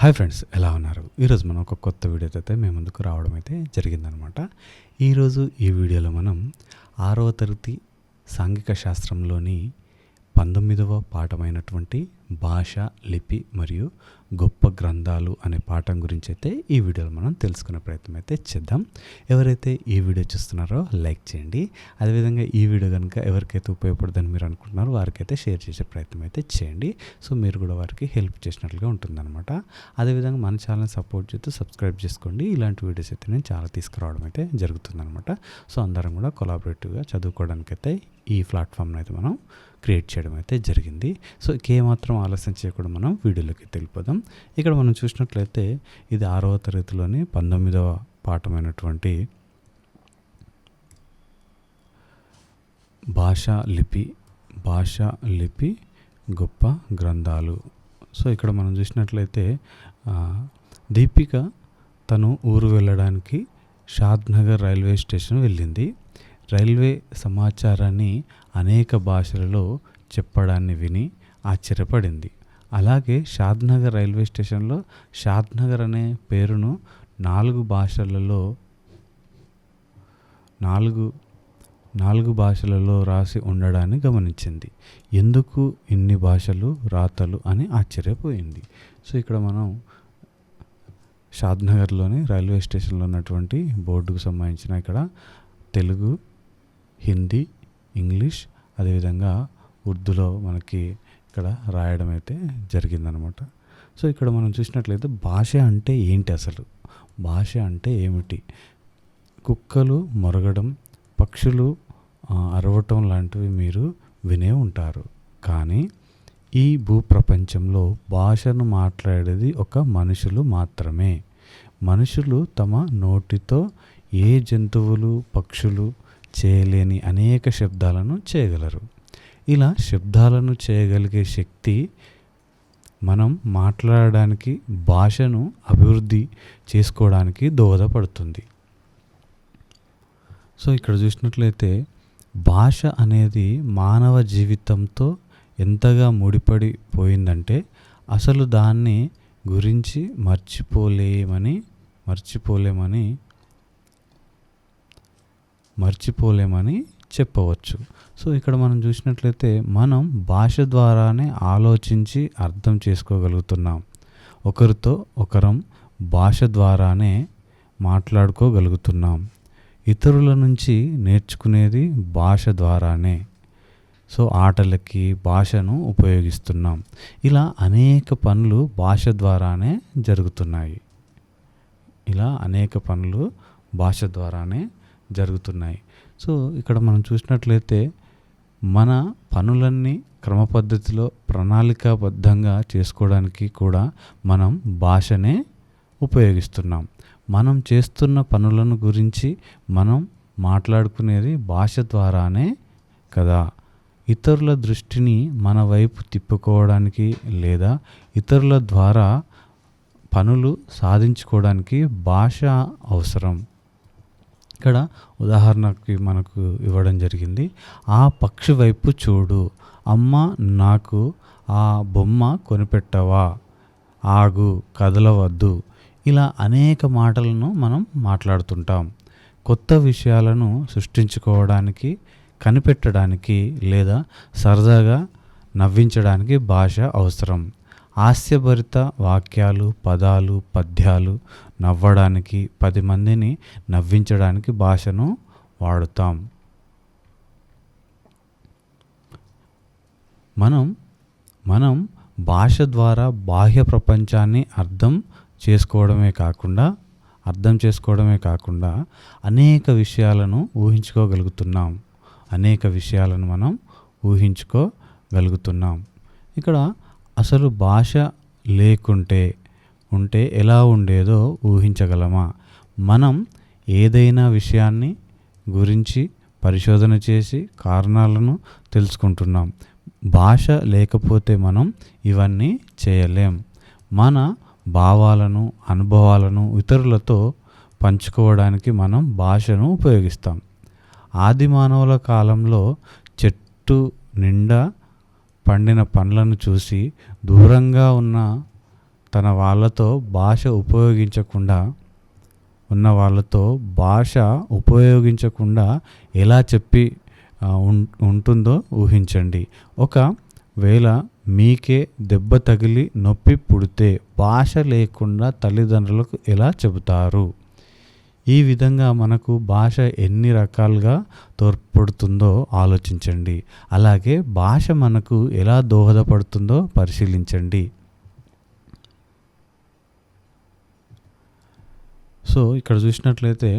Hi friends, ఎలా ఉన్నారు? ఈరోజు మనం ఒక కొత్త వీడియోతో అయితే మేము ముందుకు రావడం అయితే జరిగిందనమాట. ఈరోజు ఈ వీడియోలో మనం 6వ తరగతి సాంఘిక శాస్త్రంలోని 19వ పాఠమైనటువంటి భాష, లిపి మరియు గొప్ప గ్రంథాలు అనే పాఠం గురించి అయితే ఈ వీడియోలో మనం తెలుసుకునే ప్రయత్నం అయితే చేద్దాం. ఎవరైతే ఈ వీడియో చూస్తున్నారో లైక్ చేయండి. అదేవిధంగా ఈ వీడియో కనుక ఎవరికైతే ఉపయోగపడుతుందని మీరు అనుకుంటున్నారో వారికైతే షేర్ చేసే ప్రయత్నం అయితే చేయండి. సో మీరు కూడా వారికి హెల్ప్ చేసినట్లుగా ఉంటుందన్నమాట. అదేవిధంగా మన ఛానల్ సపోర్ట్ చేస్తూ సబ్స్క్రైబ్ చేసుకోండి. ఇలాంటి వీడియోస్ అయితే నేను చాలా తీసుకురావడం అయితే జరుగుతుందన్నమాట. సో అందరం కూడా కొలాబరేటివ్గా చదువుకోవడానికి అయితే ఈ ప్లాట్ఫామ్ని అయితే మనం క్రియేట్ చేయడం అయితే జరిగింది. సో ఏమాత్రం ఆలస్యం చేయకుండా మనం వీడియోలోకి వెళ్ళిపోదాం. ఇక్కడ మనం చూసినట్లయితే ఇది 6వ తరగతిలోని 19వ పాఠమైనటువంటి భాష, లిపి గొప్ప గ్రంథాలు. సో ఇక్కడ మనం చూసినట్లయితే దీపిక తను ఊరు వెళ్ళడానికి షాద్నగర్ రైల్వే స్టేషన్ వెళ్ళింది. రైల్వే సమాచారాన్ని అనేక భాషలలో చెప్పడాన్ని విని ఆశ్చర్యపడింది. అలాగే షాద్నగర్ రైల్వే స్టేషన్లో షాద్నగర్ అనే పేరును 4 భాషలలో రాసి ఉండడాన్ని గమనించింది. ఎందుకు ఇన్ని భాషలు, రాతలు అని ఆశ్చర్యపోయింది. సో ఇక్కడ మనం షాద్నగర్లోని రైల్వే స్టేషన్లో ఉన్నటువంటి బోర్డుకు సంబంధించిన ఇక్కడ తెలుగు, హిందీ, ఇంగ్లీష్, అదేవిధంగా ఉర్దూలో మనకి ఇక్కడ రాయడం అయితే జరిగిందనమాట. సో ఇక్కడ మనం చూసినట్లయితే భాష అంటే ఏంటి, అసలు భాష అంటే ఏమిటి? కుక్కలు మొరగడం, పక్షులు అరవటం లాంటివి మీరు వినే ఉంటారు. కానీ ఈ భూప్రపంచంలో భాషను మాట్లాడేది ఒక మనుషులు మాత్రమే. మనుషులు తమ నోటితో ఏ జంతువులు, పక్షులు చేయలేని అనేక శబ్దాలను చేయగలరు. ఇలా శబ్దాలను చేయగలిగే శక్తి మనం మాట్లాడడానికి, భాషను అభివృద్ధి చేసుకోవడానికి దోహదపడుతుంది. సో ఇక్కడ చూసినట్లయితే భాష అనేది మానవ జీవితంతో ఎంతగా ముడిపడిపోయిందంటే అసలు దాన్ని గురించి మర్చిపోలేమని చెప్పవచ్చు. సో ఇక్కడ మనం చూసినట్లయితే మనం భాష ద్వారానే ఆలోచించి అర్థం చేసుకోగలుగుతున్నాం. ఒకరితో ఒకరం భాష ద్వారానే మాట్లాడుకోగలుగుతున్నాం. ఇతరుల నుంచి నేర్చుకునేది భాష ద్వారానే. సో ఆటలకి భాషను ఉపయోగిస్తున్నాం. ఇలా అనేక పనులు భాష ద్వారానే జరుగుతున్నాయి. సో ఇక్కడ మనం చూసినట్లయితే మన పనులన్నీ క్రమపద్ధతిలో ప్రణాళికాబద్ధంగా చేసుకోవడానికి కూడా మనం భాషనే ఉపయోగిస్తున్నాం. మనం చేస్తున్న పనులను గురించి మనం మాట్లాడుకునేది భాష ద్వారానే కదా. ఇతరుల దృష్టిని మన వైపు తిప్పుకోవడానికి లేదా ఇతరుల ద్వారా పనులు సాధించుకోవడానికి భాష అవసరం. ఇక్కడ ఉదాహరణకి మనకు ఇవ్వడం జరిగింది. ఆ పక్షి వైపు చూడు, అమ్మ నాకు ఆ బొమ్మ కొనిపెట్టవా, ఆగు, కదలవద్దు. ఇలా అనేక మాటలను మనం మాట్లాడుతుంటాం. కొత్త విషయాలను సృష్టించుకోవడానికి, కనిపెట్టడానికి లేదా సరదాగా నవ్వించడానికి భాష అవసరం. హాస్యభరిత వాక్యాలు, పదాలు, పద్యాలు నవ్వడానికి, 10 మందిని నవ్వించడానికి భాషను వాడుతాం. మనం భాష ద్వారా బాహ్య ప్రపంచాన్ని అర్థం చేసుకోవడమే కాకుండా అనేక విషయాలను ఊహించుకోగలుగుతున్నాం. ఇక్కడ అసలు భాష లేకుంటే ఎలా ఉండేదో ఊహించగలమా? మనం ఏదైనా విషయాన్ని గురించి పరిశోధన చేసి కారణాలను తెలుసుకుంటున్నాం. భాష లేకపోతే మనం ఇవన్నీ చేయలేం. మన భావాలను, అనుభవాలను ఇతరులతో పంచుకోవడానికి మనం భాషను ఉపయోగిస్తాం. ఆది మానవుల కాలంలో చెట్టు నిండా పండిన పండ్లను చూసి దూరంగా ఉన్న తన వాళ్ళతో భాష ఉపయోగించకుండా ఎలా చెప్పి ఉంటుందో ఊహించండి. ఒకవేళ మీకే దెబ్బ తగిలి నొప్పి పుడితే భాష లేకుండా తల్లిదండ్రులకు ఎలా చెబుతారు? ఈ విధంగా మనకు భాష ఎన్ని రకాలుగా తోడ్పడుతుందో ఆలోచించండి. అలాగే భాష మనకు ఎలా దోహదపడుతుందో పరిశీలించండి. సో ఇక్కడ చూసినట్లయితే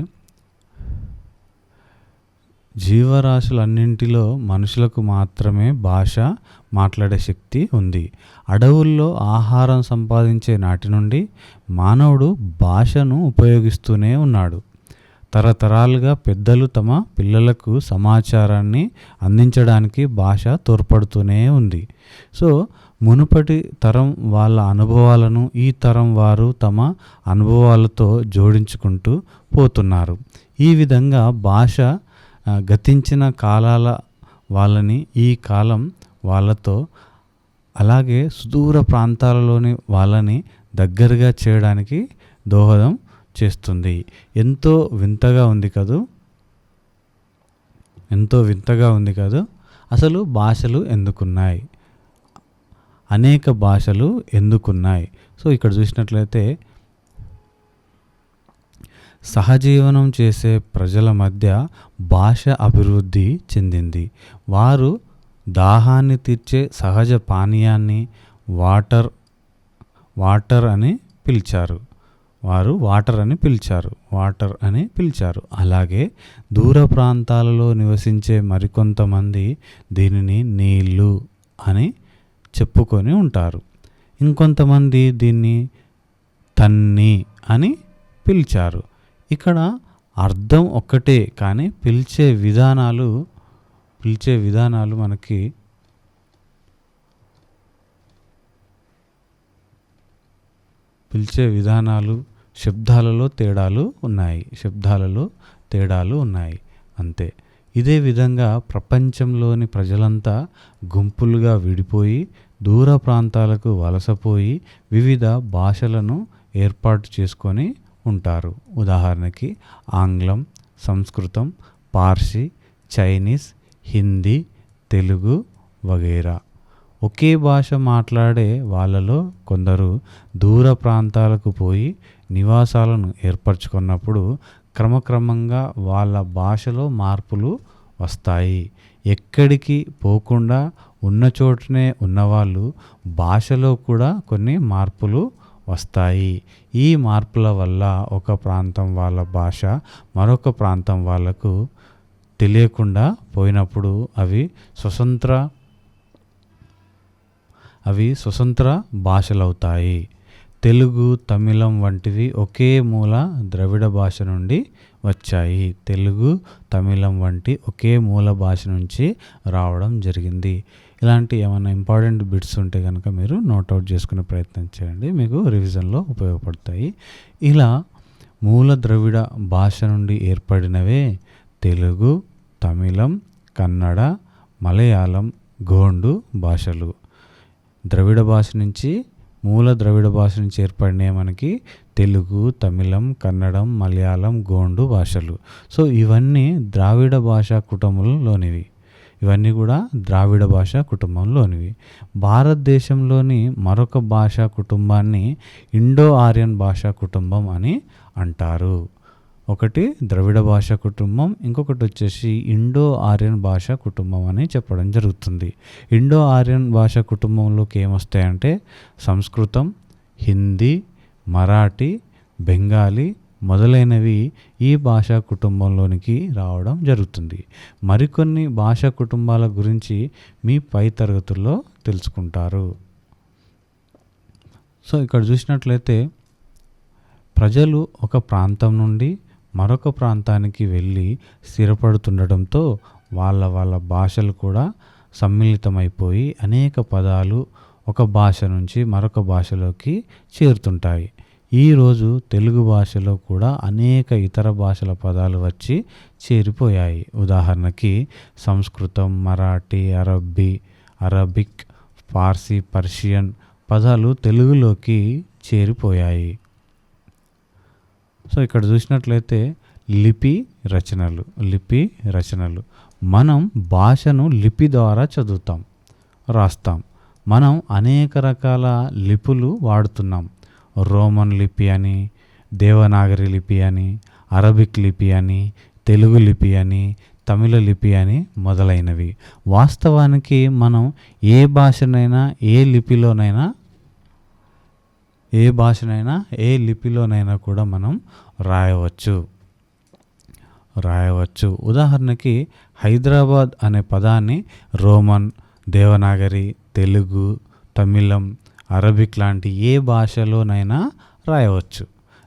జీవరాశులన్నింటిలో మనుషులకు మాత్రమే భాష మాట్లాడే శక్తి ఉంది. అడవుల్లో ఆహారం సంపాదించే నాటి నుండి మానవుడు భాషను ఉపయోగిస్తూనే ఉన్నాడు. తరతరాలుగా పెద్దలు తమ పిల్లలకు సమాచారాన్ని అందించడానికి భాష తోడ్పడుతూనే ఉంది. సో మునుపటి తరం వాళ్ళ అనుభవాలను ఈ తరం వారు తమ అనుభవాలతో జోడించుకుంటూ పోతున్నారు. ఈ విధంగా భాష గతించిన కాలాల వాళ్ళని ఈ కాలం వాళ్ళతో, అలాగే సుదూర ప్రాంతాలలోని వాళ్ళని దగ్గరగా చేయడానికి దోహదం చేస్తుంది. ఎంతో వింతగా ఉంది కదూ. అసలు భాషలు ఎందుకున్నాయి? అనేక భాషలు ఎందుకున్నాయి? సో ఇక్కడ చూసినట్లయితే సహజీవనం చేసే ప్రజల మధ్య భాష అభివృద్ధి చెందింది. వారు దాహాన్ని తీర్చే సహజ పానీయాన్ని వాటర్ అని పిలిచారు. అలాగే దూర ప్రాంతాలలో నివసించే మరికొంతమంది దీనిని నీళ్ళు అని చెప్పుకొని ఉంటారు. ఇంకొంతమంది దీన్ని తన్ని అని పిలిచారు. ఇక్కడ అర్థం ఒక్కటే, కానీ పిలిచే విధానాలు మనకి శబ్దాలలో తేడాలు ఉన్నాయి అంతే. ఇదే విధంగా ప్రపంచంలోని ప్రజలంతా గుంపులుగా విడిపోయి దూర ప్రాంతాలకు వలసపోయి వివిధ భాషలను ఏర్పాటు చేసుకొని ఉంటారు. ఉదాహరణకి ఆంగ్లం, సంస్కృతం, పార్సీ, చైనీస్, హిందీ, తెలుగు వగైరా. ఒకే భాష మాట్లాడే వాళ్ళలో కొందరు దూర ప్రాంతాలకు పోయి నివాసాలను ఏర్పరచుకున్నప్పుడు క్రమక్రమంగా వాళ్ళ భాషలో మార్పులు వస్తాయి. ఎక్కడికి పోకుండా ఉన్న చోటనే ఉన్నవాళ్ళు భాషలో కూడా కొన్ని మార్పులు వస్తాయి. ఈ మార్పుల వల్ల ఒక ప్రాంతం వాళ్ళ భాష మరొక ప్రాంతం వాళ్ళకు తెలియకుండా పోయినప్పుడు అవి స్వతంత్ర భాషలవుతాయి. తెలుగు, తమిళం వంటివి ఒకే మూల ద్రవిడ భాష నుండి వచ్చాయి. తెలుగు, తమిళం వంటి ఒకే మూల భాష నుంచి రావడం జరిగింది. ఇలాంటి ఏమైనా ఇంపార్టెంట్ బిట్స్ ఉంటే కనుక మీరు నోట్అవుట్ చేసుకునే ప్రయత్నం చేయండి, మీకు రివిజన్లో ఉపయోగపడతాయి. ఇలా మూల ద్రవిడ భాష నుండి ఏర్పడినవే తెలుగు, తమిళం, కన్నడ, మలయాళం, గోండు భాషలు. మూల ద్రవిడ భాష నుంచి ఏర్పడినాయి మనకి తెలుగు, తమిళం, కన్నడం, మలయాళం, గోండు భాషలు. సో ఇవన్నీ ద్రావిడ భాషా కుటుంబంలోనివి. భారతదేశంలోని మరొక భాషా కుటుంబాన్ని ఇండో ఆర్యన్ భాషా కుటుంబం అని అంటారు. ఒకటి ద్రవిడ భాషా కుటుంబం, ఇంకొకటి వచ్చేసి ఇండో ఆర్యన్ భాషా కుటుంబం అని చెప్పడం జరుగుతుంది. ఇండో ఆర్యన్ భాషా కుటుంబంలోకి ఏమొస్తాయంటే సంస్కృతం, హిందీ, మరాఠీ, బెంగాలీ మొదలైనవి ఈ భాషా కుటుంబంలోనికి రావడం జరుగుతుంది. మరికొన్ని భాషా కుటుంబాల గురించి మీ పై తరగతుల్లో తెలుసుకుంటారు. సో ఇక్కడ చూసినట్లయితే ప్రజలు ఒక ప్రాంతం నుండి మరొక ప్రాంతానికి వెళ్ళి స్థిరపడుతుండటంతో వాళ్ళ భాషలు కూడా సమ్మిళితమైపోయి అనేక పదాలు ఒక భాష నుంచి మరొక భాషలోకి చేరుతుంటాయి. ఈరోజు తెలుగు భాషలో కూడా అనేక ఇతర భాషల పదాలు వచ్చి చేరిపోయాయి. ఉదాహరణకి సంస్కృతం, మరాఠీ, అరబిక్, పార్సీ, పర్షియన్ పదాలు తెలుగులోకి చేరిపోయాయి. సో ఇక్కడ చూసినట్లయితే లిపి రచనలు మనం భాషను లిపి ద్వారా చదువుతాం, రాస్తాం. మనం అనేక రకాల లిపులు వాడుతున్నాం. రోమన్ లిపి అని, దేవనాగరి లిపి అని, అరబిక్ లిపి అని, తెలుగు లిపి అని, తమిళ లిపి అని మొదలైనవి. వాస్తవానికి మనం ఏ భాషనైనా ఏ లిపిలోనైనా కూడా మనం రాయవచ్చు. ఉదాహరణకి హైదరాబాద్ అనే పదాన్ని రోమన్, దేవనాగరి, తెలుగు, తమిళం, అరబిక్ లాంటి ఏ భాషలోనైనా రాయవచ్చు.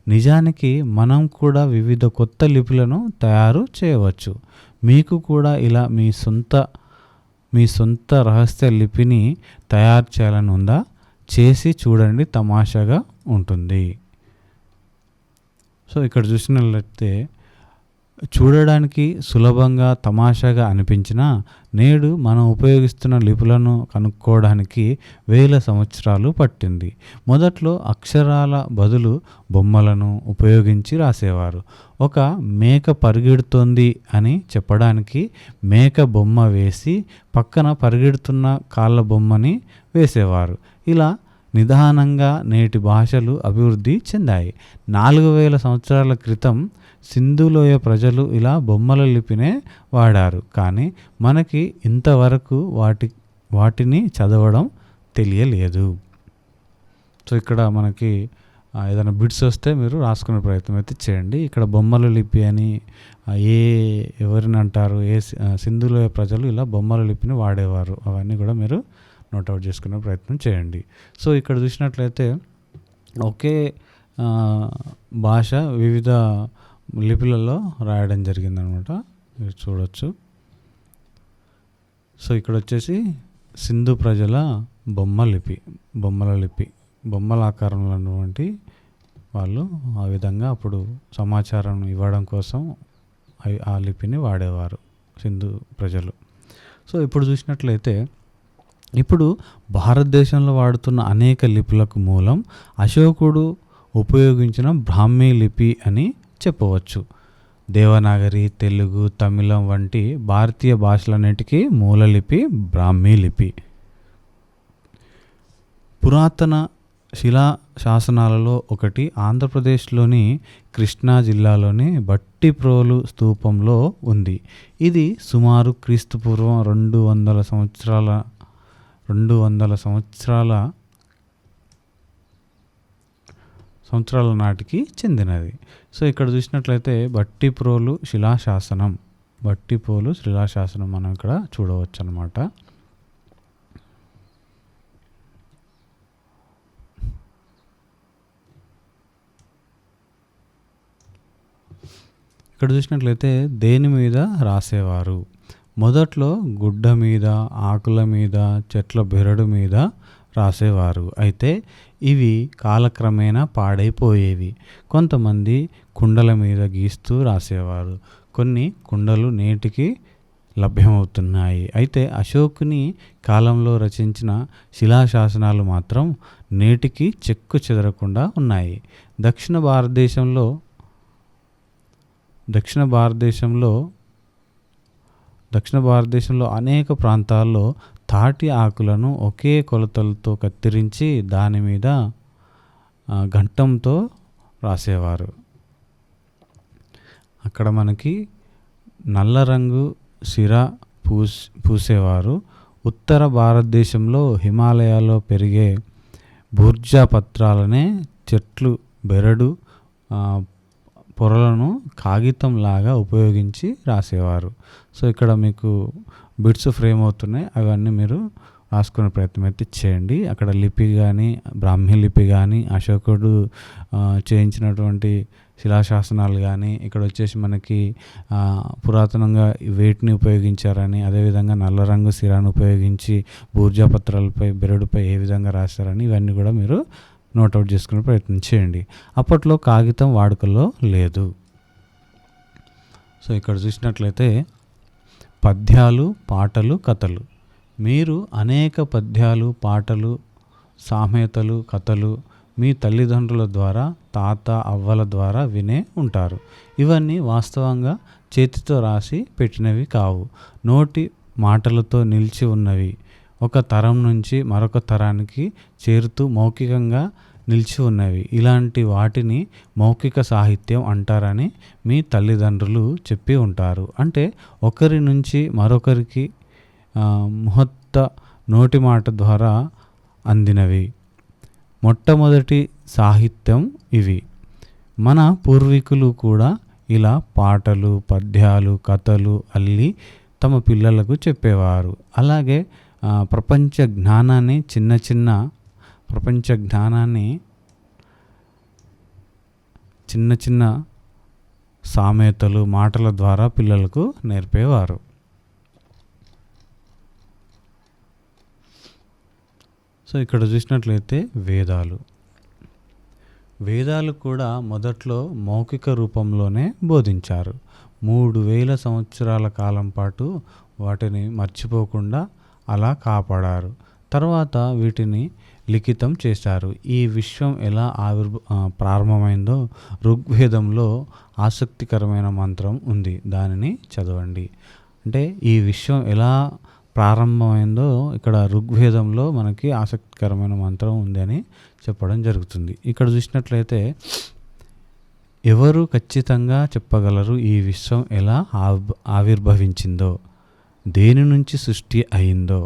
నిజానికి మనం కూడా వివిధ కొత్త లిపులను తయారు చేయవచ్చు. మీకు కూడా ఇలా మీ సొంత రహస్య లిపిని తయారు చేయాలని ఉందా? చేసి చూడండి, తమాషాగా ఉంటుంది. సో ఇక్కడ చూసినట్లయితే చూడడానికి సులభంగా తమాషాగా అనిపించినా నేడు మనం ఉపయోగిస్తున్న లిపులను కనుక్కోవడానికి 1000 సంవత్సరాలు పట్టింది. మొదట్లో అక్షరాల బదులు బొమ్మలను ఉపయోగించి రాసేవారు. ఒక మేక పరిగెడుతోంది అని చెప్పడానికి మేక బొమ్మ వేసి పక్కన పరిగెడుతున్న కాళ్ళ బొమ్మని వేసేవారు. ఇలా నిదానంగా నేటి భాషలు అభివృద్ధి చెందాయి. 4000 సంవత్సరాల క్రితం సింధులోయ ప్రజలు ఇలా బొమ్మల లిపినే వాడారు. కానీ మనకి ఇంతవరకు వాటిని చదవడం తెలియలేదు. సో ఇక్కడ మనకి ఏదైనా బిట్స్ వస్తే మీరు రాసుకునే ప్రయత్నం అయితే చేయండి. ఇక్కడ బొమ్మల లిపి అని ఎవరిని అంటారు? సింధులోయ ప్రజలు ఇలా బొమ్మల లిపిని వాడేవారు. అవన్నీ కూడా మీరు నోట్అవుట్ చేసుకునే ప్రయత్నం చేయండి. సో ఇక్కడ చూసినట్లయితే ఒకే భాష వివిధ లిపిలలో రాయడం జరిగిందనమాట. మీరు చూడొచ్చు. సో ఇక్కడ వచ్చేసి సింధు ప్రజల బొమ్మల లిపి బొమ్మల ఆకారంలో ఉన్నటువంటి వాళ్ళు ఆ విధంగా అప్పుడు సమాచారం ఇవ్వడం కోసం ఆ లిపిని వాడేవారు సింధు ప్రజలు. సో ఇప్పుడు చూసినట్లయితే ఇప్పుడు భారతదేశంలో వాడుతున్న అనేక లిపులకు మూలం అశోకుడు ఉపయోగించిన బ్రాహ్మీ లిపి అని చెప్పవచ్చు. దేవనాగరి, తెలుగు, తమిళం వంటి భారతీయ భాషలన్నిటికీ మూలలిపి బ్రాహ్మీ లిపి. పురాతన శిలా శాసనాలలో ఒకటి ఆంధ్రప్రదేశ్లోని కృష్ణా జిల్లాలోని భట్టిప్రోలు స్తూపంలో ఉంది. ఇది సుమారు క్రీస్తుపూర్వం 200 సంవత్సరాల నాటికి చెందినది. సో ఇక్కడ చూసినట్లయితే భట్టిప్రోలు శిలాశాసనం మనం ఇక్కడ చూడవచ్చు అన్నమాట. ఇక్కడ చూసినట్లయితే దేని మీద రాసేవారు? మొదట్లో గుడ్డ మీద, ఆకుల మీద, చెట్ల బెరడు మీద రాసేవారు. అయితే ఇవి కాలక్రమేణా పాడైపోయేవి. కొంతమంది కుండల మీద గీస్తూ రాసేవారు. కొన్ని కుండలు నేటికి లభ్యమవుతున్నాయి. అయితే అశోకుని కాలంలో రచించిన శిలాశాసనాలు మాత్రం నేటికి చెక్కు చెదరకుండా ఉన్నాయి. దక్షిణ భారతదేశంలో అనేక ప్రాంతాల్లో తాటి ఆకులను ఒకే కొలతలతో కత్తిరించి దాని మీద గంటంతో రాసేవారు. అక్కడ మనకి నల్ల రంగు సిరా పూసేవారు. ఉత్తర భారతదేశంలో హిమాలయాల్లో పెరిగే బూర్జా పత్రాలనే చెట్లు బెరడు పొరలను కాగితంలాగా ఉపయోగించి రాసేవారు. సో ఇక్కడ మీకు బిట్స్ ఫ్రేమ్ అవుతున్నాయి. అవన్నీ మీరు రాసుకునే ప్రయత్నం అయితే చేయండి. అక్కడ లిపి కానీ, బ్రాహ్మీ లిపి కానీ, అశోకుడు చేయించినటువంటి శిలాశాసనాలు కానీ, ఇక్కడ వచ్చేసి మనకి పురాతనంగా వేటిని ఉపయోగించారని, అదేవిధంగా నల్ల రంగు సిరాను ఉపయోగించి బూర్జా పత్రాలపై బెరడుపై ఏ విధంగా రాశారని ఇవన్నీ కూడా మీరు నోట్అవుట్ చేసుకునే ప్రయత్నం చేయండి. అప్పట్లో కాగితం వాడుకలో లేదు. సో ఇక్కడ చూసినట్లయితే పద్యాలు, పాటలు, కథలు. మీరు అనేక పద్యాలు, పాటలు, సామెతలు, కథలు మీ తల్లిదండ్రుల ద్వారా, తాత అవ్వల ద్వారా వినే ఉంటారు. ఇవన్నీ వాస్తవంగా చేతితో రాసి పెట్టినవి కావు, నోటి మాటలతో నిలిచి ఉన్నవి, ఒక తరం నుంచి మరొక తరానికి చేరుతూ మౌఖికంగా నిలిచి ఉన్నవి. ఇలాంటి వాటిని మౌఖిక సాహిత్యం అంటారని మీ తల్లిదండ్రులు చెప్పి ఉంటారు. అంటే ఒకరి నుంచి మరొకరికి ముహూర్త నోటి మాట ద్వారా అందినవి మొట్టమొదటి సాహిత్యం ఇవి. మన పూర్వీకులు కూడా ఇలా పాటలు, పద్యాలు, కథలు అల్లి తమ పిల్లలకు చెప్పేవారు. అలాగే ప్రపంచ జ్ఞానాన్ని చిన్న చిన్న సామెతలు, మాటల ద్వారా పిల్లలకు నేర్పేవారు. సో ఇక్కడ చూసినట్లయితే వేదాలు కూడా మొదట్లో మౌఖిక రూపంలోనే బోధించారు. 3000 సంవత్సరాల కాలం పాటు వాటిని మర్చిపోకుండా అలా కాపాడారు. తర్వాత వీటిని లిఖితం చేశారు. ఈ విశ్వం ఎలా ప్రారంభమైందో ఋగ్వేదంలో ఆసక్తికరమైన మంత్రం ఉంది, దానిని చదవండి. అంటే ఈ విశ్వం ఎలా ప్రారంభమైందో ఇక్కడ ఋగ్వేదంలో మనకి ఆసక్తికరమైన మంత్రం ఉంది అని చెప్పడం జరుగుతుంది. ఇక్కడ చూసినట్లయితే ఎవరు ఖచ్చితంగా చెప్పగలరు ఈ విశ్వం ఎలా ఆవిర్భవించిందో, దేని నుంచి సృష్టి అయిందో?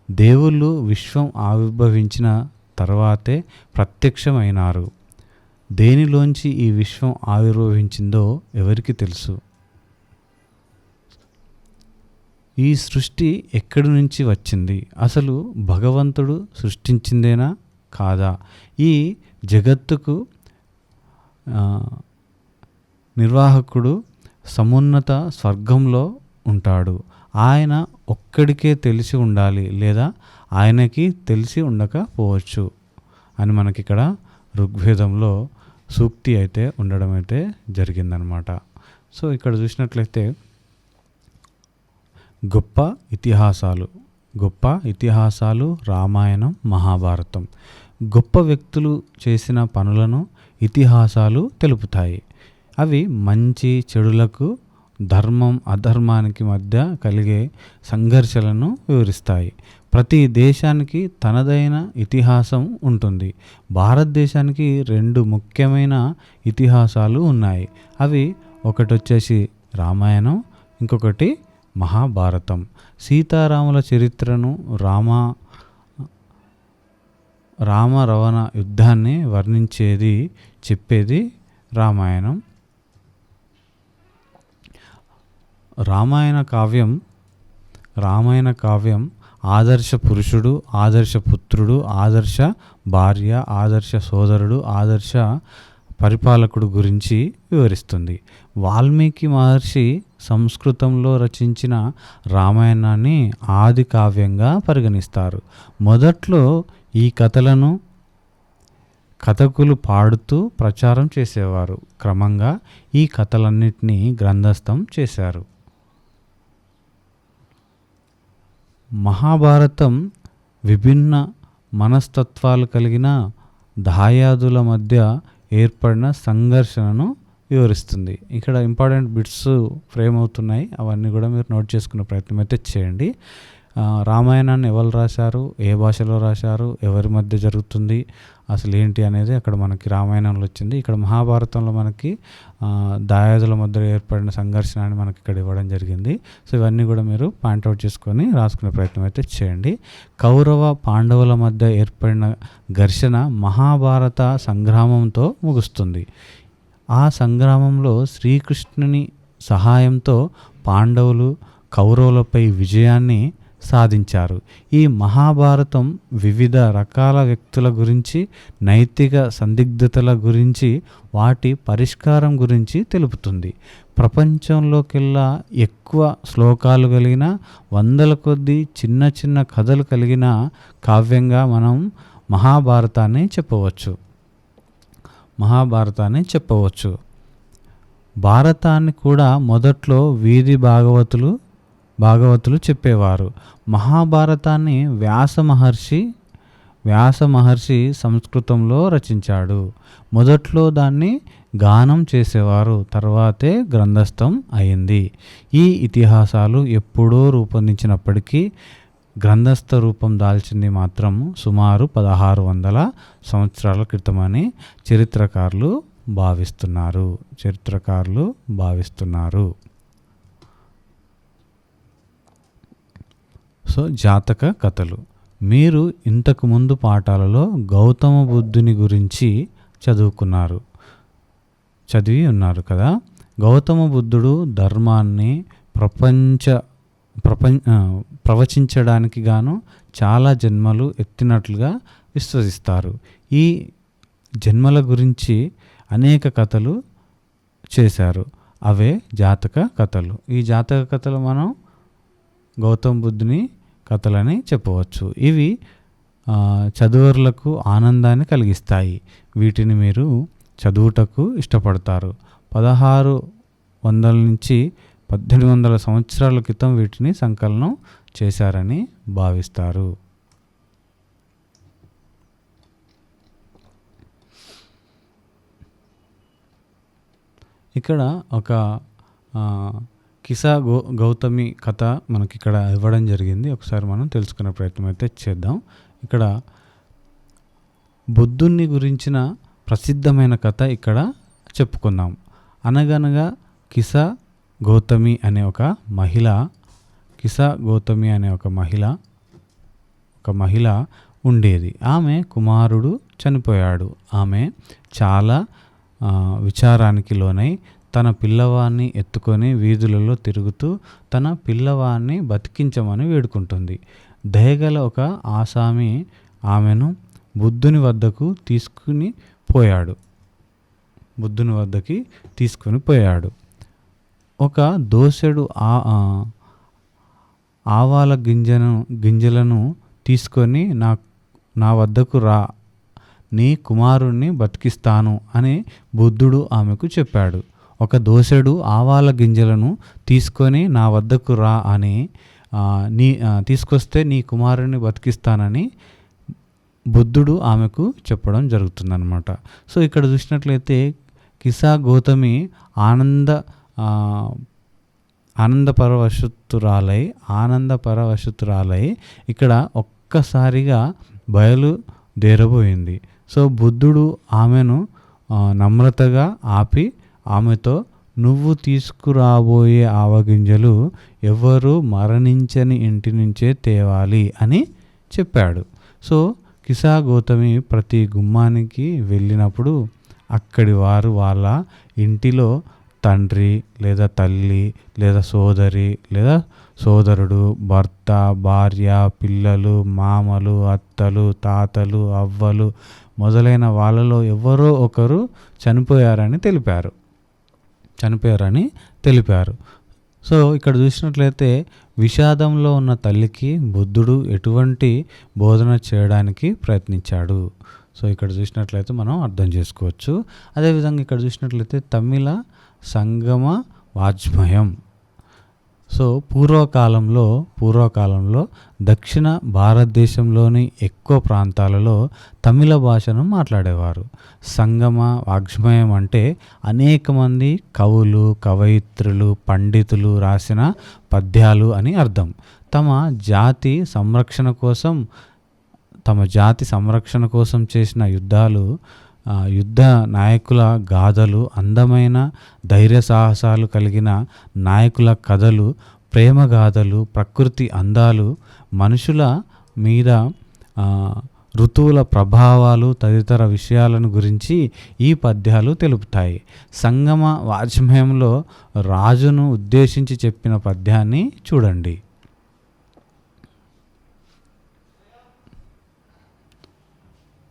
దేవుళ్ళు విశ్వం ఆవిర్భవించిన తర్వాతే ప్రత్యక్షమైనారు. దేనిలోంచి ఈ విశ్వం ఆవిర్భవించిందో ఎవరికి తెలుసు? ఈ సృష్టి ఎక్కడి నుంచి వచ్చింది? అసలు భగవంతుడు సృష్టించిందేనా కాదా? ఈ జగత్తుకు నిర్వాహకుడు సమున్నత స్వర్గంలో ఉంటాడు. ఆయన ఒక్కడికే తెలిసి ఉండాలి, లేదా ఆయనకి తెలిసి ఉండకపోవచ్చు అని మనకి ఇక్కడ ఋగ్వేదంలో సూక్తి అయితే ఉండడం అయితే జరిగిందనమాట. సో ఇక్కడ చూసినట్లయితే గొప్ప ఇతిహాసాలు రామాయణం, మహాభారతం. గొప్ప వ్యక్తులు చేసిన పనులను ఇతిహాసాలు తెలుపుతాయి. అవి మంచి చెడులకు, ధర్మం అధర్మానికి మధ్య కలిగే సంఘర్షణలను వివరిస్తాయి. ప్రతి దేశానికి తనదైన ఇతిహాసం ఉంటుంది. భారతదేశానికి 2 ముఖ్యమైన ఇతిహాసాలు ఉన్నాయి. అవి ఒకటి వచ్చేసి రామాయణం, ఇంకొకటి మహాభారతం. సీతారాముల చరిత్రను, రామ రవణ యుద్ధాన్ని చెప్పేది రామాయణం. రామాయణ కావ్యం ఆదర్శ పురుషుడు, ఆదర్శ పుత్రుడు, ఆదర్శ భార్య, ఆదర్శ సోదరుడు, ఆదర్శ పరిపాలకుడు గురించి వివరిస్తుంది. వాల్మీకి మహర్షి సంస్కృతంలో రచించిన రామాయణాన్ని ఆది కావ్యంగా పరిగణిస్తారు. మొదట్లో ఈ కథలను కథకులు పాడుతూ ప్రచారం చేసేవారు. క్రమంగా ఈ కథలన్నింటినీ గ్రంథస్థం చేశారు. మహాభారతం విభిన్న మనస్తత్వాలు కలిగిన దాయాదుల మధ్య ఏర్పడిన సంఘర్షణను వివరిస్తుంది. ఇక్కడ ఇంపార్టెంట్ బిట్స్ ఫ్రేమ్ అవుతున్నాయి, అవన్నీ కూడా మీరు నోట్ చేసుకునే ప్రయత్నం అయితే చేయండి. రామాయణాన్ని ఎవరు రాశారు, ఏ భాషలో రాశారు, ఎవరి మధ్య జరుగుతుంది, అసలు ఏంటి అనేది అక్కడ మనకి రామాయణంలో వచ్చింది. ఇక్కడ మహాభారతంలో మనకి దాయాదుల మధ్య ఏర్పడిన సంఘర్షణని మనకి ఇక్కడ ఇవ్వడం జరిగింది. సో ఇవన్నీ కూడా మీరు పాయింట్అవుట్ చేసుకొని రాసుకునే ప్రయత్నం అయితే చేయండి. కౌరవ పాండవుల మధ్య ఏర్పడిన ఘర్షణ మహాభారత సంగ్రామంతో ముగుస్తుంది. ఆ సంగ్రామంలో శ్రీకృష్ణుని సహాయంతో పాండవులు కౌరవులపై విజయాన్ని సాధించారు. ఈ మహాభారతం వివిధ రకాల వ్యక్తుల గురించి, నైతిక సందిగ్ధతల గురించి, వాటి పరిష్కారం గురించి తెలుపుతుంది. ప్రపంచంలోకెల్లా ఎక్కువ శ్లోకాలు కలిగిన, వందల కొద్దీ చిన్న చిన్న కథలు కలిగిన కావ్యంగా మనం మహాభారతాన్ని చెప్పవచ్చు. భారతాన్ని కూడా మొదట్లో వీధి భాగవతులు చెప్పేవారు. మహాభారతాన్ని వ్యాస మహర్షి వ్యాస మహర్షి సంస్కృతంలో రచించాడు. మొదట్లో దాన్ని గానం చేసేవారు, తర్వాతే గ్రంథస్థం అయింది. ఈ ఇతిహాసాలు ఎప్పుడో రూపొందించినప్పటికీ గ్రంథస్థ రూపం దాల్చింది మాత్రం సుమారు 1600 సంవత్సరాల క్రితమని చరిత్రకారులు భావిస్తున్నారు. సో జాతక కథలు. మీరు ఇంతకు ముందు పాఠాలలో గౌతమ బుద్ధుని గురించి చదివి ఉన్నారు కదా. గౌతమ బుద్ధుడు ధర్మాన్ని ప్రవచించడానికి గాను చాలా జన్మలు ఎత్తినట్లుగా విశ్వసిస్తారు. ఈ జన్మల గురించి అనేక కథలు చేశారు. అవే జాతక కథలు. ఈ జాతక కథలు మనం గౌతమ బుద్ధుని కథలని చెప్పవచ్చు. ఇవి చదువరులకు ఆనందాన్ని కలిగిస్తాయి. వీటిని మీరు చదువుటకు ఇష్టపడతారు. 1600 నుంచి 1800 సంవత్సరాల క్రితం వీటిని సంకలనం చేశారని భావిస్తారు. ఇక్కడ ఒక కిసా గౌతమి కథ మనకి ఇక్కడ ఇవ్వడం జరిగింది. ఒకసారి మనం తెలుసుకునే ప్రయత్నం అయితే చేద్దాం. ఇక్కడ బుద్ధుని గురించిన ప్రసిద్ధమైన కథ ఇక్కడ చెప్పుకుందాం. అనగనగా కిసా గౌతమి అనే ఒక మహిళ ఉండేది. ఆమె కుమారుడు చనిపోయాడు. ఆమె చాలా విచారానికి లోనై తన పిల్లవాడిని ఎత్తుకొని వీధులలో తిరుగుతూ తన పిల్లవాడిని బతికించమని వేడుకుంటుంది. దయగల ఒక ఆసామి ఆమెను బుద్ధుని వద్దకు తీసుకుని పోయాడు. ఒక దోసెడు ఆవాల గింజలను తీసుకొని నా వద్దకు రా, నీ కుమారుణ్ణి బతికిస్తాను అని బుద్ధుడు ఆమెకు చెప్పాడు. ఒక దోసెడు ఆవాల గింజలను తీసుకొని నా వద్దకు రా అని తీసుకొస్తే నీ కుమారుణ్ణి బతికిస్తానని బుద్ధుడు ఆమెకు చెప్పడం జరుగుతుందన్నమాట. సో ఇక్కడ చూసినట్లయితే కిసా గౌతమి ఆనందపరవశుతురాలై ఇక్కడ ఒక్కసారిగా బయలుదేరబోయింది. సో బుద్ధుడు ఆమెను నమ్రతగా ఆపి ఆమెతో, నువ్వు తీసుకురాబోయే ఆవగింజలు ఎవరు మరణించని ఇంటి నుంచే తేవాలి అని చెప్పాడు. సో కిసా గౌతమి ప్రతి గుమ్మానికి వెళ్ళినప్పుడు అక్కడి వారు వాళ్ళ ఇంటిలో తండ్రి లేదా తల్లి లేదా సోదరి లేదా సోదరుడు, భర్త, భార్య, పిల్లలు, మామలు, అత్తలు, తాతలు, అవ్వలు మొదలైన వాళ్ళలో ఎవరో ఒకరు చనిపోయారని తెలిపారు. సో ఇక్కడ చూసినట్లయితే విషాదంలో ఉన్న తల్లికి బుద్ధుడు ఎటువంటి బోధన చేయడానికి ప్రయత్నించాడు. సో ఇక్కడ చూసినట్లయితే మనం అర్థం చేసుకోవచ్చు. అదేవిధంగా ఇక్కడ చూసినట్లయితే తమిళ సంగమ వాజ్మయం. సో పూర్వకాలంలో దక్షిణ భారతదేశంలోని ఎక్కువ ప్రాంతాలలో తమిళ భాషను మాట్లాడేవారు. సంగమ వాగ్మయం అంటే అనేక మంది కవులు, కవయిత్రులు, పండితులు రాసిన పద్యాలు అని అర్థం. తమ జాతి సంరక్షణ కోసం చేసిన యుద్ధ నాయకుల గాథలు, అందమైన ధైర్య సాహసాలు కలిగిన నాయకుల కథలు, ప్రేమ గాథలు, ప్రకృతి అందాలు, మనుషుల మీద ఋతువుల ప్రభావాలు తదితర విషయాలను గురించి ఈ పద్యాలు తెలుపుతాయి. సంగమ వాజ్మయంలో రాజును ఉద్దేశించి చెప్పిన పద్యాన్ని చూడండి.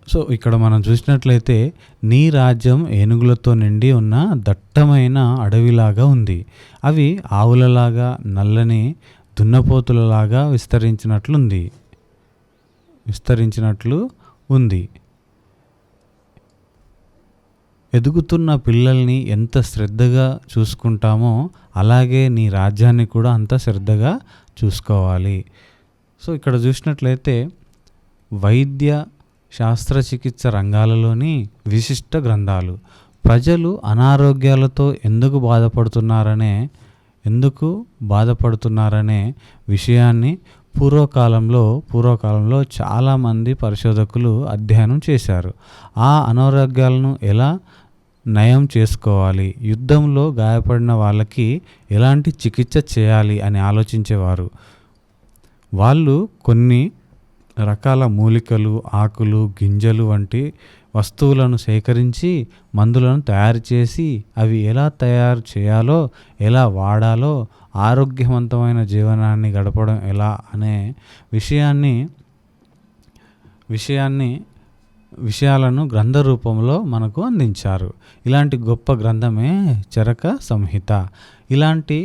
సో ఇక్కడ మనం చూసినట్లయితే, నీ రాజ్యం ఏనుగులతో నిండి ఉన్న దట్టమైన అడవిలాగా ఉంది. అవి ఆవులలాగా, నల్లని దున్నపోతులలాగా విస్తరించినట్లు ఉంది. ఎదుగుతున్న పిల్లల్ని ఎంత శ్రద్ధగా చూసుకుంటామో అలాగే నీ రాజ్యాన్ని కూడా అంత శ్రద్ధగా చూసుకోవాలి. సో ఇక్కడ చూసినట్లయితే వైద్య శాస్త్రచికిత్స రంగాలలోని విశిష్ట గ్రంథాలు. ప్రజలు అనారోగ్యాలతో ఎందుకు బాధపడుతున్నారనే విషయాన్ని పూర్వకాలంలో చాలామంది పరిశోధకులు అధ్యయనం చేశారు. ఆ అనారోగ్యాలను ఎలా నయం చేసుకోవాలి, యుద్ధంలో గాయపడిన వాళ్ళకి ఎలాంటి చికిత్స చేయాలి అని ఆలోచించేవారు. వాళ్ళు కొన్ని రకాల మూలికలు, ఆకులు, గింజలు వంటి వస్తువులను సేకరించి మందులను తయారు చేసి అవి ఎలా తయారు చేయాలో, ఎలా వాడాలో, ఆరోగ్యవంతమైన జీవనాన్ని గడపడం ఎలా అనే విషయాలను గ్రంథ రూపంలో మనకు అందించారు. ఇలాంటి గొప్ప గ్రంథమే చరక సంహిత. ఇలాంటి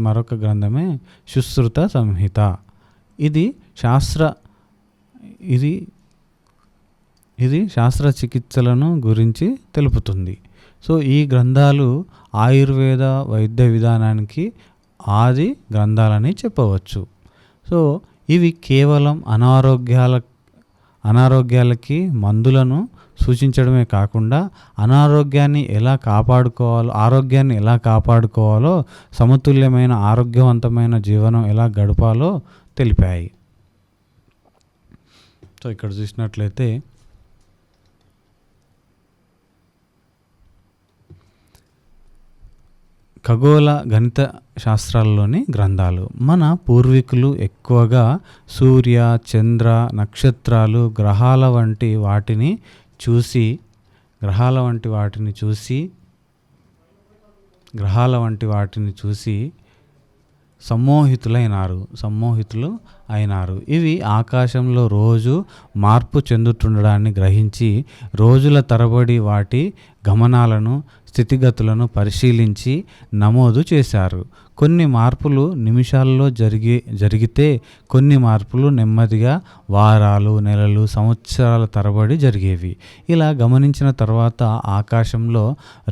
మరొక గ్రంథమే సుశ్రుత సంహిత. ఇది శాస్త్రచికిత్సలను గురించి తెలుపుతుంది. సో ఈ గ్రంథాలు ఆయుర్వేద వైద్య విధానానికి ఆది గ్రంథాలని చెప్పవచ్చు. సో ఇవి కేవలం అనారోగ్యాలకి మందులను సూచించడమే కాకుండా ఆరోగ్యాన్ని ఎలా కాపాడుకోవాలో, సమతుల్యమైన ఆరోగ్యవంతమైన జీవనం ఎలా గడపాలో తెలిపాయి. సో ఇక్కడ చూసినట్లయితే ఖగోళ గణిత శాస్త్రాల్లోని గ్రంథాలు. మన పూర్వీకులు ఎక్కువగా సూర్య, చంద్ర, నక్షత్రాలు, గ్రహాల వంటి వాటిని చూసి సమ్మోహితులు అయినారు. ఇవి ఆకాశంలో రోజు మార్పు చెందుతుండడాన్ని గ్రహించి రోజుల తరబడి వాటి గమనాలను, స్థితిగతులను పరిశీలించి నమోదు చేశారు. కొన్ని మార్పులు నిమిషాల్లో జరిగితే కొన్ని మార్పులు నెమ్మదిగా వారాలు, నెలలు, సంవత్సరాల తరబడి జరిగేవి. ఇలా గమనించిన తర్వాత ఆకాశంలో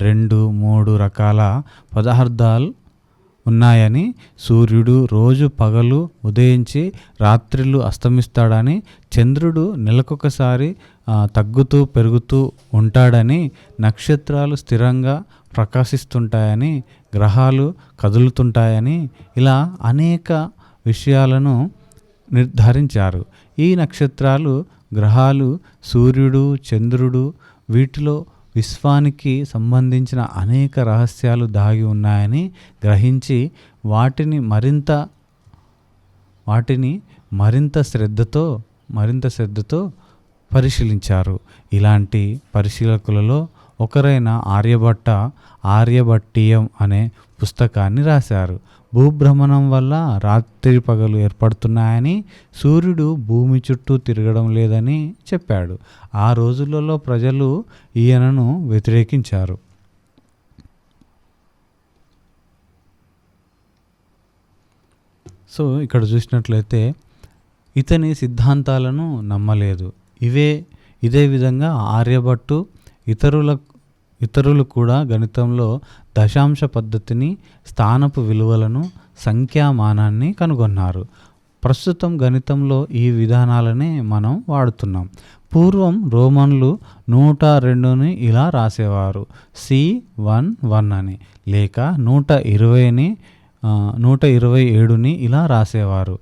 2-3 రకాల పదార్థాలు ఉన్నాయని, సూర్యుడు రోజు పగలు ఉదయించి రాత్రిళ్ళు అస్తమిస్తాడని, చంద్రుడు నెలకొకసారి తగ్గుతూ పెరుగుతూ ఉంటాడని, నక్షత్రాలు స్థిరంగా ప్రకాశిస్తుంటాయని, గ్రహాలు కదులుతుంటాయని, ఇలా అనేక విషయాలను నిర్ధారించారు. ఈ నక్షత్రాలు, గ్రహాలు, సూర్యుడు, చంద్రుడు, వీటిలో విశ్వానికి సంబంధించిన అనేక రహస్యాలు దాగి ఉన్నాయని గ్రహించి వాటిని మరింత శ్రద్ధతో పరిశీలించారు. ఇలాంటి పరిశీలకులలో ఒకరైన ఆర్యభట్టీయం అనే పుస్తకాన్ని రాశారు. భూభ్రమణం వల్ల రాత్రి పగలు ఏర్పడుతున్నాయని, సూర్యుడు భూమి చుట్టూ తిరగడం లేదని చెప్పాడు. ఆ రోజులలో ప్రజలు ఈయనను వ్యతిరేకించారు. సో ఇక్కడ చూసినట్లయితే ఇతని సిద్ధాంతాలను నమ్మలేదు. ఇదే విధంగా ఆర్యభట్టు ఇతరులు కూడా గణితంలో దశాంశ పద్ధతిని, స్థానపు విలువలను, సంఖ్యామానాన్ని కనుగొన్నారు. ప్రస్తుతం గణితంలో ఈ విధానాలనే మనం వాడుతున్నాం. పూర్వం రోమన్లు 102ని ఇలా రాసేవారు, C11 అని, లేక 127ని ఇలా రాసేవారు,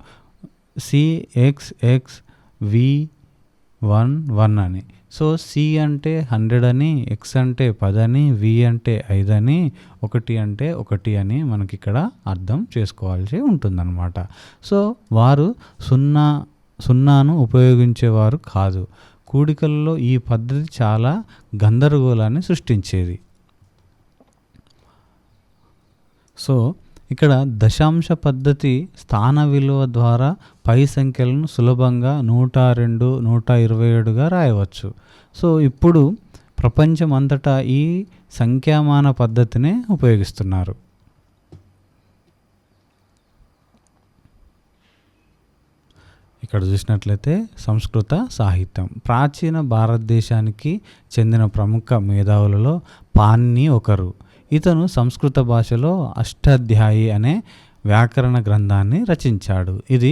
CXXV11 అని. సో C అంటే 100 అని, X అంటే 10 అని, V అంటే 5 అని, 1 అంటే 1 అని మనకి ఇక్కడ అర్థం చేసుకోవాల్సి ఉంటుందన్నమాట. సో వారు సున్నాను ఉపయోగించేవారు కాదు. కూడికలలో ఈ పద్ధతి చాలా గందరగోళాన్ని సృష్టించేది. సో ఇక్కడ దశాంశ పద్ధతి స్థాన విలువ ద్వారా పై సంఖ్యలను సులభంగా 102, 127గా రాయవచ్చు. సో ఇప్పుడు ప్రపంచం అంతటా ఈ సంఖ్యామాన పద్ధతినే ఉపయోగిస్తున్నారు. ఇక్కడ చూసినట్లయితే సంస్కృత సాహిత్యం. ప్రాచీన భారతదేశానికి చెందిన ప్రముఖ మేధావులలో పాణిని ఒకరు. ఇతను సంస్కృత భాషలో అష్టాధ్యాయి అనే వ్యాకరణ గ్రంథాన్ని రచించాడు. ఇది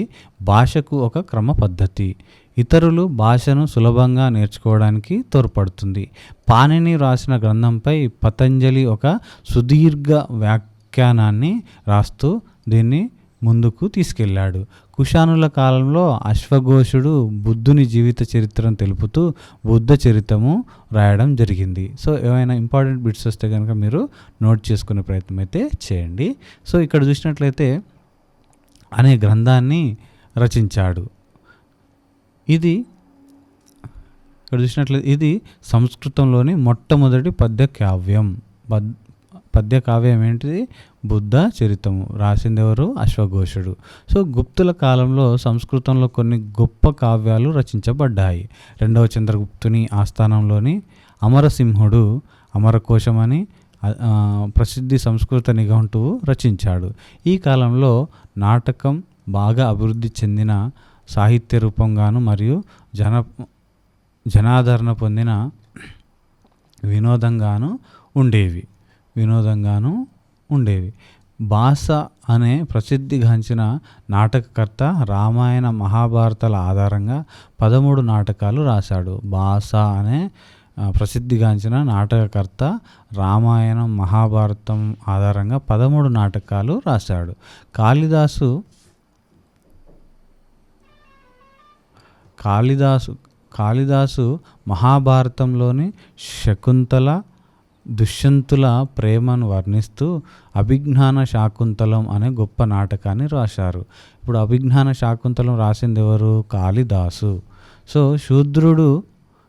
భాషకు ఒక క్రమ పద్ధతి. ఇతరులు భాషను సులభంగా నేర్చుకోవడానికి తోడ్పడుతుంది. పాణిని రాసిన గ్రంథంపై పతంజలి ఒక సుదీర్ఘ వ్యాఖ్యానాన్ని రాస్తూ దీన్ని ముందుకు తీసుకెళ్లాడు. కుషానుల కాలంలో అశ్వఘోషుడు బుద్ధుని జీవిత చరిత్రను తెలుపుతూ బుద్ధ చరిత్రము రాయడం జరిగింది. సో ఏమైనా ఇంపార్టెంట్ బిట్స్ వస్తే కనుక మీరు నోట్ చేసుకునే ప్రయత్నం అయితే చేయండి. సో ఇక్కడ చూసినట్లయితే అనే గ్రంథాన్ని రచించాడు. ఇది సంస్కృతంలోని మొట్టమొదటి పద్య కావ్యం ఏంటిది? బుద్ధ చరిత్రము. రాసింది ఎవరు? అశ్వఘోషుడు. సో గుప్తుల కాలంలో సంస్కృతంలో కొన్ని గొప్ప కావ్యాలు రచించబడ్డాయి. రెండవ చంద్రగుప్తుని ఆస్థానంలోని అమరసింహుడు అమరకోశం అని ప్రసిద్ధి సంస్కృత నిఘంటువు రచించాడు. ఈ కాలంలో నాటకం బాగా అభివృద్ధి చెందిన సాహిత్య రూపంగాను మరియు జనాదరణ పొందిన వినోదంగాను ఉండేవి. భాస అనే ప్రసిద్ధిగాంచిన నాటకకర్త రామాయణ మహాభారతాల ఆధారంగా 13 నాటకాలు రాశాడు. భాస అనే ప్రసిద్ధిగాంచిన నాటకకర్త రామాయణం మహాభారతం ఆధారంగా 13 నాటకాలు రాశాడు. కాళిదాసు మహాభారతంలోని శకుంతల దుష్యంతుల ప్రేమను వర్ణిస్తూ అభిజ్ఞాన శాకుంతలం అనే గొప్ప నాటకాన్ని రాశారు. ఇప్పుడు అభిజ్ఞాన శాకుంతలం రాసింది ఎవరు? కాళిదాసు. సో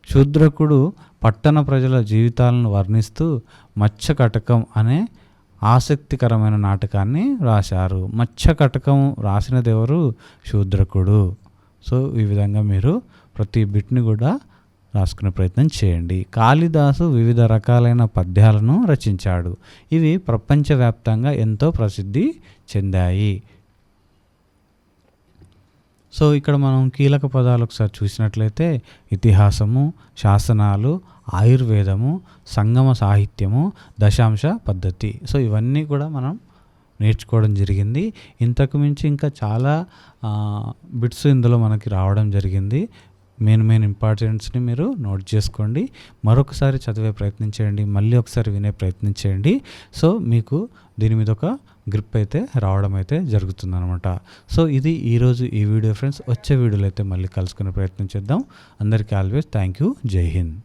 శూద్రకుడు పట్టణ ప్రజల జీవితాలను వర్ణిస్తూ మత్స్యకటకం అనే ఆసక్తికరమైన నాటకాన్ని రాశారు. మత్స్యకటకం రాసినది ఎవరు? శూద్రకుడు. సో ఈ విధంగా మీరు ప్రతి బిట్ని కూడా రాసుకునే ప్రయత్నం చేయండి. కాళిదాసు వివిధ రకాలైన పద్యాలను రచించాడు. ఇవి ప్రపంచవ్యాప్తంగా ఎంతో ప్రసిద్ధి చెందాయి. సో ఇక్కడ మనం కీలక పదాలు ఒకసారి చూసినట్లయితే ఇతిహాసము, శాసనాలు, ఆయుర్వేదము, సంగమ సాహిత్యము, దశాంశ పద్ధతి. సో ఇవన్నీ కూడా మనం నేర్చుకోవడం జరిగింది. ఇంతకు మించి ఇంకా చాలా బిట్స్ ఇందులో మనకి రావడం జరిగింది. మెయిన్ ఇంపార్టెంట్స్ని మీరు నోట్ చేసుకోండి. మరొకసారి చదివే ప్రయత్నం చేయండి. మళ్ళీ ఒకసారి వినే ప్రయత్నం చేయండి. సో మీకు దీని మీద ఒక గ్రిప్ అయితే రావడం అయితే జరుగుతుందన్నమాట. సో ఇది ఈరోజు ఈ వీడియో ఫ్రెండ్స్. వచ్చే వీడియోలో అయితే మళ్ళీ కలుసుకునే ప్రయత్నం చేద్దాం. అందరికీ ఆల్వేస్ థ్యాంక్ యూ. జై హింద్.